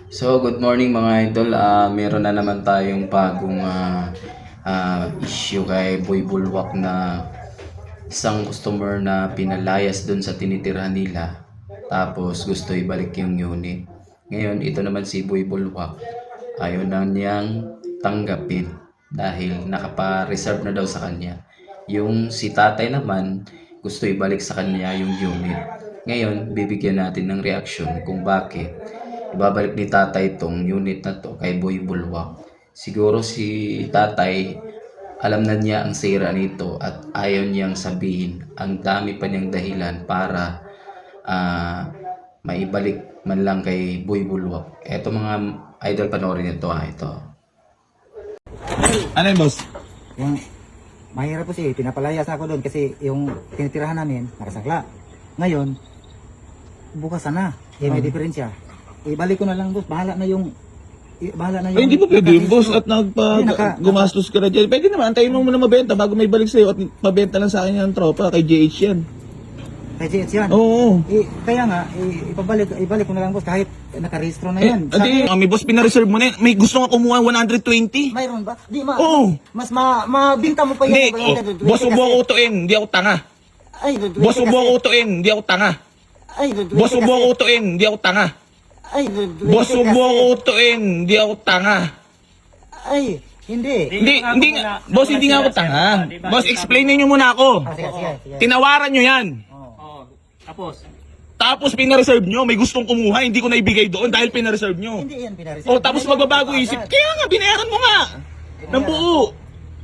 So, good morning mga idol. Meron na naman tayong bagong issue kay Boy Bulwak na isang customer na pinalayas dun sa tinitirhan nila. Tapos gusto ibalik yung unit. Ngayon, ito naman si Boy Bulwak. Ayaw na niyang tanggapin dahil nakapa-reserve na daw sa kanya. Yung si tatay naman gusto ibalik sa kanya yung unit. Ngayon, bibigyan natin ng reaction kung bakit ibabalik ni tatay itong unit na to kay Boy Bulwak. Siguro si tatay alam na niya ang sira nito at ayaw niyang sabihin. Ang dami pa niyang dahilan para maibalik man lang kay Boy Bulwak. Eto mga idol, panoorin nito ito. Ano yun, boss? Yung mahirap po siya, pinapalayas ako doon kasi yung tinitirahan namin nakasakla. Ngayon, bukas na, may diferensya. Ibalik ko na lang, boss. Bahala na yung Ay, hindi ba pwede yung boss at gumastos ka na dyan? Pwede naman, antayin mo muna mabenta bago may balik sa'yo at mabenta lang sa akin yung tropa kay JH yan. Kay JH yan? Oo. Kaya nga, ibalik ko na lang, boss, kahit nakarehistro na yan. May boss, pinareserve mo na yan. May gusto nga kumuha 120. Mayroon ba? Di Oo. Mas mabinta mo pa yan. Hindi, boss, ubo ko utuin, hindi ako tanga. Boss, ubo ko utuin, hindi ako tanga. Boss, ubo ko utuin, hindi ako tanga. Boss, ubo ko utuin, hindi ako tanga. Ay, hindi. Hindi nga, boss, hindi nga ako tanga. Boss, explainin nyo muna ako. Sige. Tinawaran nyo yan. Tapos pinareserve nyo, may gustong kumuha, hindi ko na ibigay doon dahil pinareserve nyo. Hindi yan pinareserve. O tapos magbabago isip, kaya nga, binayaran mo nga. Ng buo.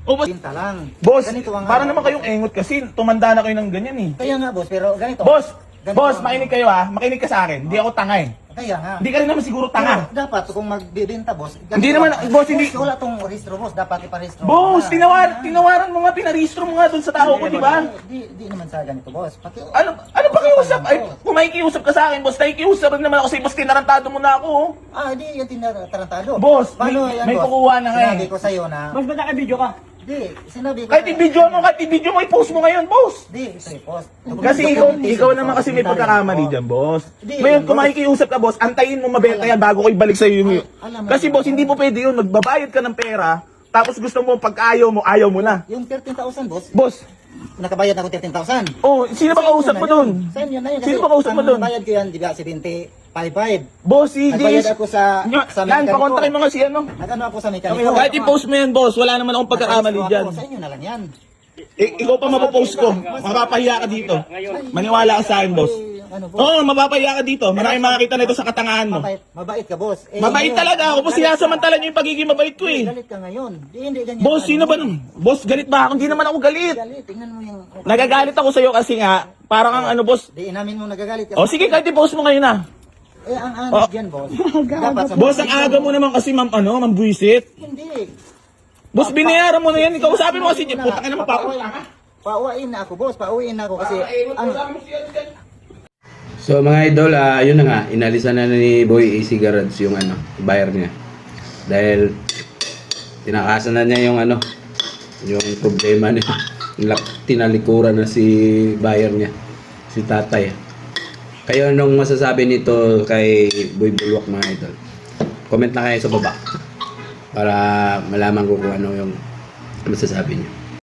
O boss, Binta lang. boss, Ganito ang para naman kayong engot kasi tumanda na kayo ng ganyan eh. Kaya nga, boss, pero ganito. Boss, makinig kayo ha, makinig ka sa akin, hindi ako tanga eh. Kaya nga. Hindi ka rin naman siguro tanga. Pero dapat kung magbibenta, boss. Hindi naman, boss, hindi. Wala tong registro, boss. Dapat iparehistro. Boss, tinawaran mo nga, pinarehistro mo nga doon sa tao ko, di ba? Di naman sa ganito, boss. Ano pakiusap? Ay, kung makikiusap ka sa akin, boss, nakikiusap rin naman ako kasi boss, tinarantado mo na ako. Di yan tinatarantado. Boss, Paano yan, may boss? kukuha na nga eh. Sinabi ko sa'yo na. Mas ba't naka-video ka? Di, sinabi ko. Kahit i-video mo, i-post mo ngayon, boss. Di, ito post. Kasi ikaw naman kasi may pagkakamali dyan, boss. Ngayon, kung makikiusap ka, boss, antayin mo mabenta yan bago ko ibalik sa'yo yung... Kasi, boss, hindi po pwede yun. Magbabayad ka ng pera, tapos gusto mo, pag ayaw mo na. Yung 13,000, boss. Boss, Nakabayad ako 13,000. oh, sino ba kausap mo dun? Sa inyo na yun. Sino ba kausap mo dun? Ang bayad ko yan, di ba, 70.55. Boss, si Nagbayad Jace. ako sa Yan, mekaniko. pakontakin mo nga si ano. Nagano ako sa mekaniko. Kahit i-post mo yan, boss, wala naman akong pagkakamali Nakaregister dyan. ako. Sa inyo na lang yan. Ikaw pa mapopost ko. Mapapahiya ka dito. Maniwala ka sa akin, boss. Ano, boss? Oo, mapapahiya ka dito. Maraming makakita na ito sa katangahan mo. Mabait ka, boss. Mabait talaga ako, boss. Sinasamantala niyo yung pagiging mabait ko eh. Galit ka ngayon. Hindi ganyan. Boss, sino ba nun? Boss, galit ba ako? Hindi naman ako galit. Galit, tingnan mo yung... Nagagalit ako sa'yo kasi nga, parang ang ano, boss. Di inamin mo nagagalit ka. O sige, kahit i-post mo ngayon na. Ang anak yan, boss. Dapat sa... Boss, ang aga mo naman kasi, mambuisit. Hindi. Boss, binayaran mo na yan. Ikaw sabi mo kasi, puta ka naman pa. Pauwiin na ako, boss. Pauwiin na ako kasi... So mga idol, yun na nga, inalisan na ni Boy AC Garage yung buyer niya. Dahil tinakasan na niya yung yung problema niya. Tinalikuran na si buyer niya, si tatay. Kayo anong masasabi nito kay Boy Bulwak mga idol? Comment na kayo sa baba para malaman ko kung ano yung masasabi niyo.